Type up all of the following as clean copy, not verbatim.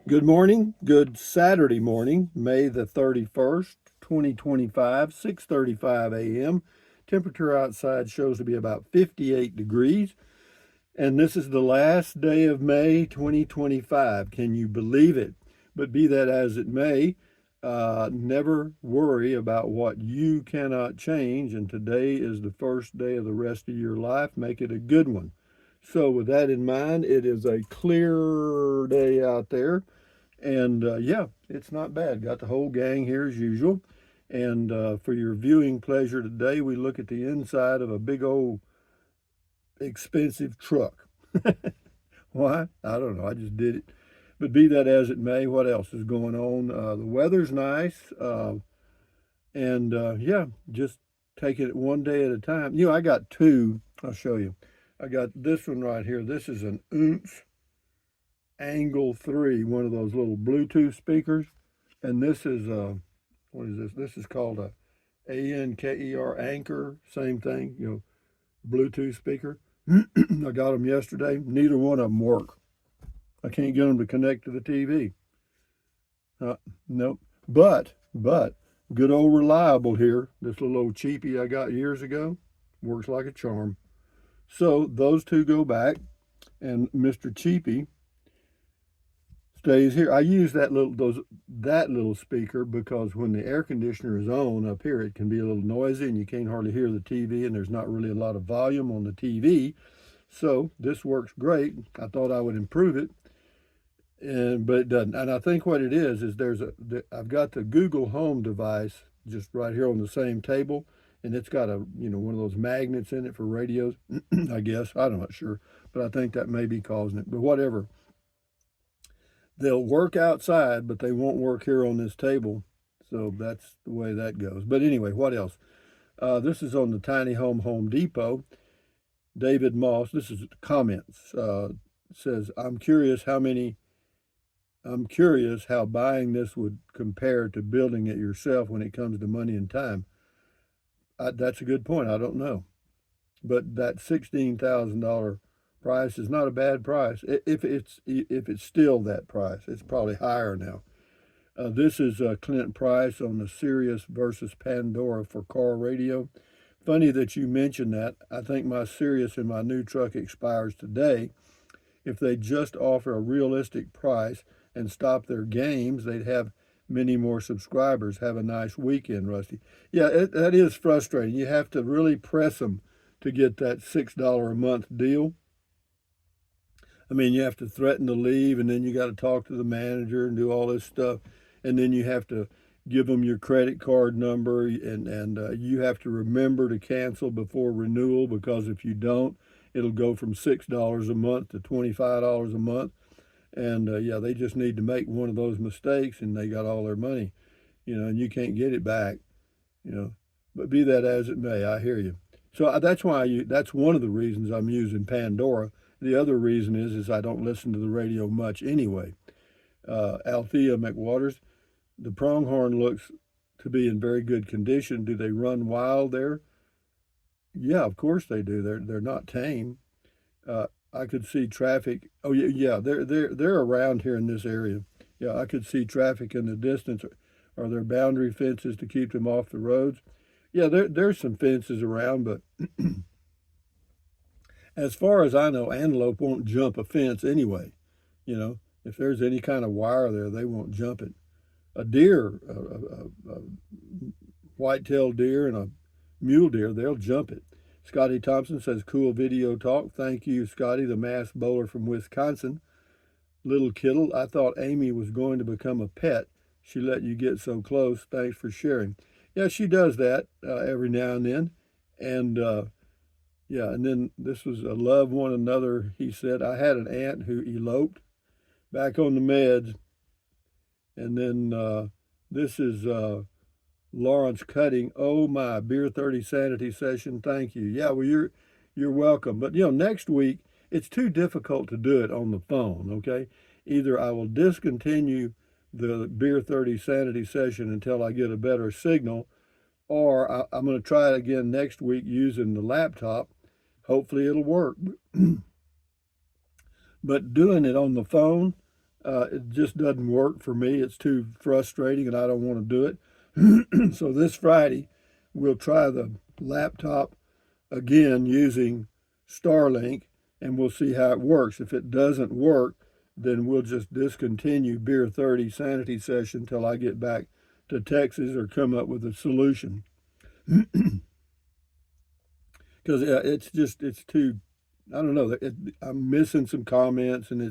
Good morning. Good Saturday morning, May the 31st, 2025, 6:35 a.m. Temperature outside shows to be about 58 degrees, and this is the last day of May 2025. Can you believe it? But be that as it may, never worry about what you cannot change, and today is the first day of the rest of your life. Make it a good one. So, with that in mind, it is a clear day out there. And yeah, it's not bad. Got the whole gang here as usual. And for your viewing pleasure today, we look at the inside of a big old expensive truck. Why? I don't know. I just did it. But be that as it may, what else is going on? The weather's nice. And yeah, just taking it one day at a time. I got two. I'll show you. I got this one right here. This is an Ounce Angle 3, one of those little Bluetooth speakers. And this is what is this? This is called a ANKER Anchor, same thing, Bluetooth speaker. I got them yesterday. Neither one of them work. I can't get them to connect to the TV. Nope. But good old reliable here. This little old cheapie I got years ago works like a charm. So those two go back, and Mr. Cheapy stays here. I use that little speaker because when the air conditioner is on up here, it can be a little noisy and you can't hardly hear the TV, and there's not really a lot of volume on the TV. So this works great. I thought I would improve it, but it doesn't. And I think what it is I've got the Google Home device just right here on the same table, and it's got one of those magnets in it for radios. I guess I'm not sure, but I think that may be causing it. But whatever. They'll work outside, but they won't work here on this table. So that's the way that goes. But anyway, what else? This is on the Tiny Home Depot. David Moss, this is comments, says, I'm curious how buying this would compare to building it yourself when it comes to money and time. That's a good point. I don't know. But that $16,000 price is not a bad price. If it's still that price, it's probably higher now. This is Clint Price on the Sirius versus Pandora for car radio. Funny that you mentioned that. I think my Sirius in my new truck expires today. If they just offer a realistic price and stop their games, they'd have many more subscribers. Have a nice weekend, Rusty. Yeah, that is frustrating. You have to really press them to get that $6 a month deal. I mean, you have to threaten to leave, and then you got to talk to the manager and do all this stuff, and then you have to give them your credit card number, and you have to remember to cancel before renewal, because if you don't, it'll go from $6 a month to $25 a month. And yeah, they just need to make one of those mistakes, and they got all their money, and you can't get it back, you know. But be that as it may, I hear you. So that's one of the reasons I'm using Pandora. The other reason is I don't listen to the radio much anyway. Althea McWaters, the Pronghorn looks to be in very good condition. Do they run wild there? Yeah, of course they do. They're not tame. I could see traffic. Oh yeah, they're around here in this area. Yeah, I could see traffic in the distance. Are there boundary fences to keep them off the roads? Yeah, there's some fences around, but as far as I know, antelope won't jump a fence anyway. If there's any kind of wire there, they won't jump it. A deer, a white-tailed deer and a mule deer, they'll jump it. Scotty Thompson says, cool video talk. Thank you, Scotty, the mass bowler from Wisconsin. Little Kittle, I thought Amy was going to become a pet. She let you get so close. Thanks for sharing. Yeah, she does that every now and then. And yeah, and then this was a love one another. He said, I had an aunt who eloped back on the meds. And then this is Lawrence Cutting. Oh my, Beer 30 Sanity session. Thank you. Yeah, well, you're welcome. But next week it's too difficult to do it on the phone. Okay, either I will discontinue the Beer 30 Sanity session until I get a better signal, or I'm going to try it again next week using the laptop. Hopefully it'll work. But doing it on the phone, It just doesn't work for me. It's too frustrating, and I don't want to do it. So this Friday, we'll try the laptop again using Starlink, and we'll see how it works. If it doesn't work, then we'll just discontinue Beer 30 Sanity session till I get back to Texas or come up with a solution. Because it's too, I don't know, I'm missing some comments, and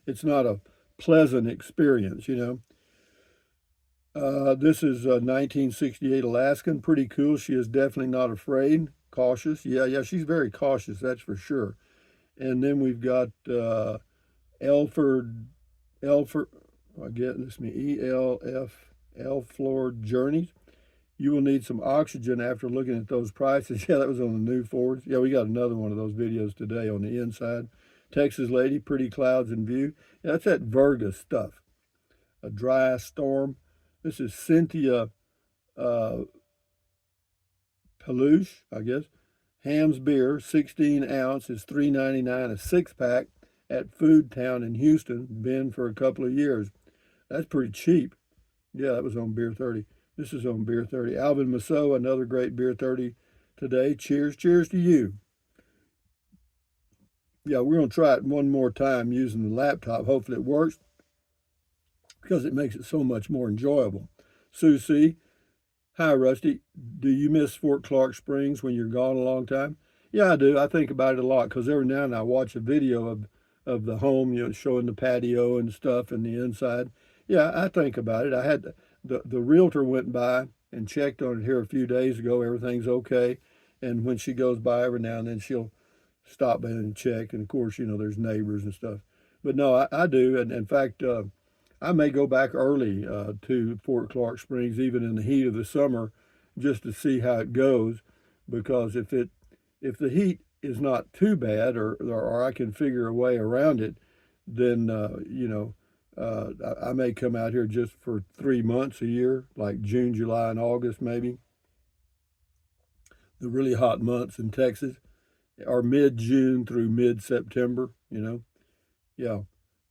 it's not a pleasant experience, you know. This is a 1968 Alaskan, pretty cool. She is definitely not afraid, cautious. Yeah, she's very cautious, that's for sure. And then we've got Elford, I get this me Elflord Journeys. You will need some oxygen after looking at those prices. Yeah, that was on the new Fords. Yeah, we got another one of those videos today on the inside. Texas Lady, pretty clouds in view. Yeah, that's that Virga stuff. A dry storm. This is Cynthia uh, Peluche, I guess. Ham's beer, 16 ounce, is $3.99 a six pack at Food Town in Houston. Been for a couple of years. That's pretty cheap. Yeah, that was on Beer 30. This is on Beer 30. Alvin Masso, another great Beer 30 today. Cheers, cheers to you. Yeah, we're going to try it one more time using the laptop. Hopefully it works because it makes it so much more enjoyable. Sue C. Hi, Rusty. Do you miss Fort Clark Springs when you're gone a long time? Yeah, I do. I think about it a lot because every now and then I watch a video of the home, you know, showing the patio and stuff and the inside. Yeah, I think about it. I had the realtor went by and checked on it here a few days ago. Everything's okay. And when she goes by every now and then, she'll stop by and check. And of course, you know, there's neighbors and stuff. But no, I do. And in fact, I may go back early to Fort Clark Springs, even in the heat of the summer, just to see how it goes. Because if the heat is not too bad, or I can figure a way around it, then you know, I may come out here just for 3 months a year, like June, July, and August, maybe. The really hot months in Texas are mid-June through mid-September. You know, yeah.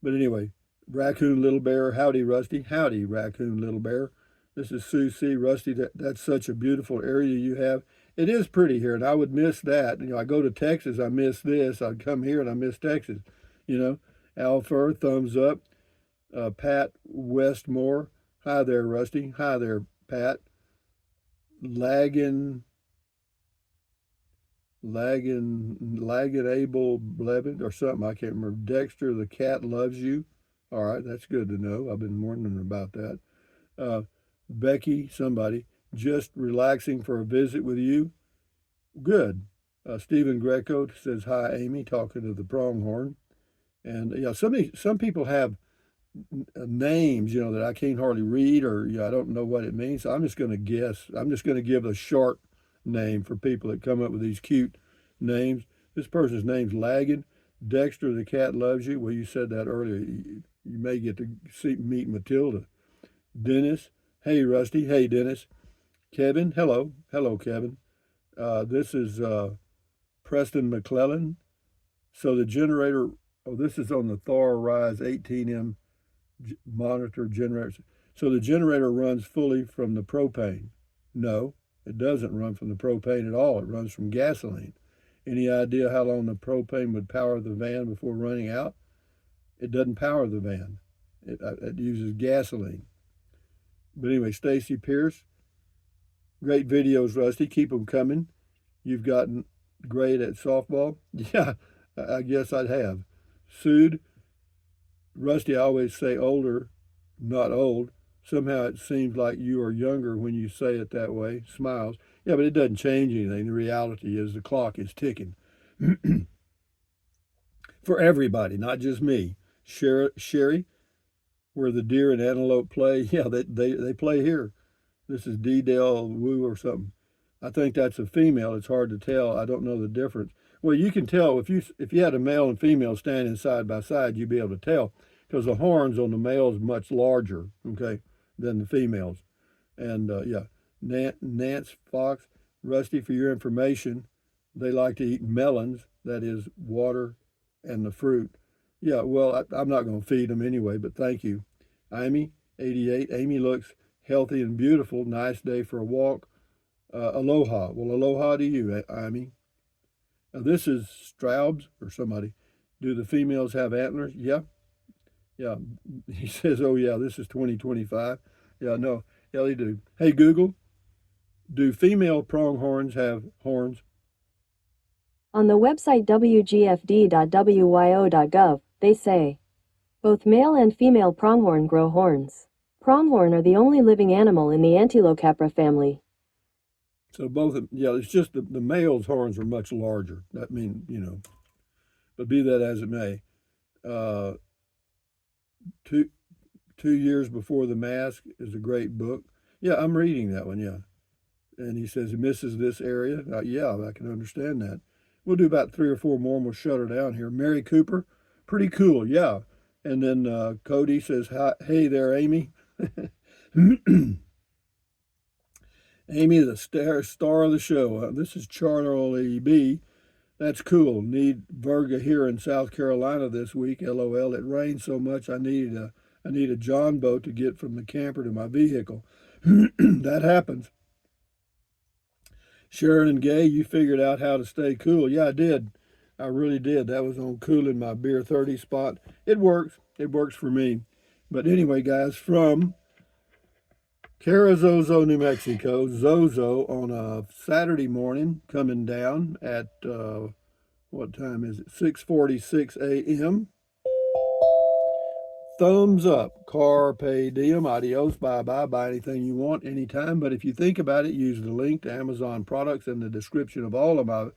But anyway, Raccoon Little Bear, howdy, Rusty. Howdy, Raccoon Little Bear. This is Sue C. Rusty, that's such a beautiful area you have. It is pretty here, and I would miss that. You know, I go to Texas, I miss this. I'd come here and I miss Texas. You know, Alfur, thumbs up. Pat Westmore, hi there, Rusty. Hi there, Pat. Laggin, Laggin Abel Blevin or something. I can't remember. Dexter, the cat loves you. All right, that's good to know. I've been wondering about that. Uh, Becky, somebody, just relaxing for a visit with you. Good. Stephen Greco says, hi, Amy, talking to the Pronghorn. And yeah, some people have names, you know, that I can't hardly read, or I don't know what it means. So I'm just going to guess. I'm just going to give a short name for people that come up with these cute names. This person's name's Laggin. Dexter, the cat loves you. Well, you said that earlier. You may get to meet Matilda. Dennis, hey, Rusty. Hey, Dennis. Kevin, hello. Hello, Kevin. This is Preston McClellan. So the generator, oh, this is on the Thor Rise 18M monitor generator. So the generator runs fully from the propane. No, it doesn't run from the propane at all. It runs from gasoline. Any idea how long the propane would power the van before running out? It doesn't power the van. It uses gasoline. But anyway, Stacy Pierce, great videos, Rusty. Keep them coming. You've gotten great at softball. Yeah, I guess I'd have. Sued. Rusty, I always say older, not old. Somehow it seems like you are younger when you say it that way. Smiles. Yeah, but it doesn't change anything. The reality is the clock is ticking. For everybody, not just me. Sherry, where the deer and antelope play. Yeah, they play here. This is D-Del Wu or something. I think that's a female. It's hard to tell. I don't know the difference. Well, you can tell if you had a male and female standing side by side, you'd be able to tell because the horns on the male is much larger, okay, than the females. And yeah, Nance Fox, Rusty, for your information, they like to eat melons, that is water and the fruit. Yeah, well, I'm not going to feed them anyway, but thank you. Amy, 88. Amy looks healthy and beautiful. Nice day for a walk. Aloha. Well, aloha to you, Amy. Now, this is Straub's or somebody. Do the females have antlers? Yeah, yeah. He says, oh, yeah, this is 2025. Yeah, no, yeah, they do. Hey, Google, do female pronghorns have horns? On the website wgfd.wyo.gov, they say, both male and female pronghorn grow horns. Pronghorn are the only living animal in the Antilocapra family. So both, yeah, it's just the male's horns are much larger. That means, but be that as it may. Uh, two, 2 years Before the Mask is a great book. Yeah, I'm reading that one, yeah. And he says he misses this area. Yeah, I can understand that. We'll do about 3 or 4 more and we'll shut her down here. Mary Cooper, pretty cool, yeah. And then Cody says, hi, hey there, Amy. Amy, the star of the show. This is Charlie B. That's cool. Need Virga here in South Carolina this week. LOL. It rained so much I need a John boat to get from the camper to my vehicle. That happens. Sharon and Gay, you figured out how to stay cool. Yeah, I did. I really did. That was on cooling my beer 30 spot. It works. It works for me. But anyway, guys, from Carrizozo, New Mexico, Zozo on a Saturday morning coming down at what time is it? 6:46 a.m. Thumbs up. Carpe diem. Adios. Bye bye. Buy anything you want anytime. But if you think about it, use the link to Amazon products in the description of all of my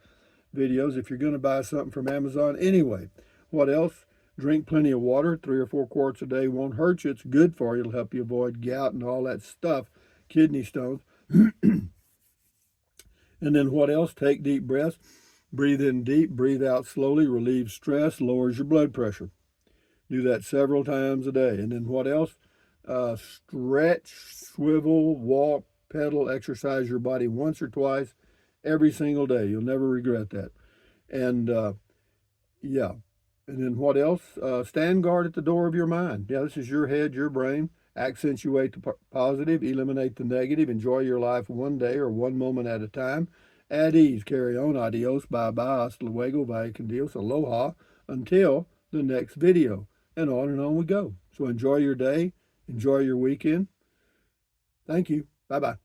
videos if you're going to buy something from Amazon. Anyway, what else? Drink plenty of water. 3 or 4 quarts a day won't hurt you. It's good for you. It'll help you avoid gout and all that stuff, kidney stones. And then what else? Take deep breaths. Breathe in deep, breathe out slowly, relieves stress, lowers your blood pressure. Do that several times a day. And then what else? Stretch, swivel, walk, pedal, exercise your body once or twice every single day. You'll never regret that. And yeah. And then what else? Stand guard at the door of your mind. Yeah, this is your head, your brain. Accentuate the positive, eliminate the negative. Enjoy your life one day or one moment at a time. At ease, carry on. Adios, bye bye, hasta luego, vaya con Dios, aloha, until the next video. And on we go. So enjoy your day, enjoy your weekend. Thank you. Bye bye.